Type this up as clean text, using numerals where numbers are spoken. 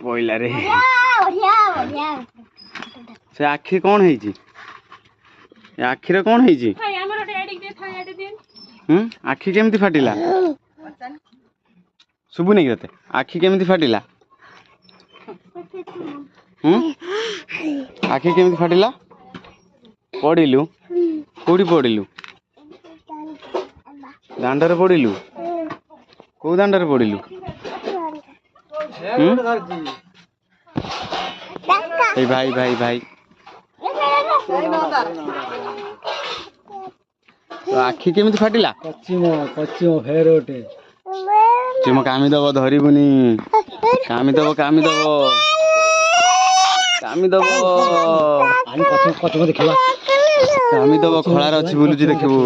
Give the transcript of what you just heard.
पइला रे से आखि कौन है आखिर कौन है आखि केमती फाटिला शुभु नहीं तते आखि केमती फाटिला आखि केमती फाटिला पड़िलु कोठी पड़िलु दांडरे पड़िलु को दांडरे पड़िलु भाई भाई भाई तो आखि केमती फाटिला पश्चिम फेरोटे चिम कामी दब धरबुनी कामी दब कामी दब कामी दब खलार अच्छी बुलुची देखिबू।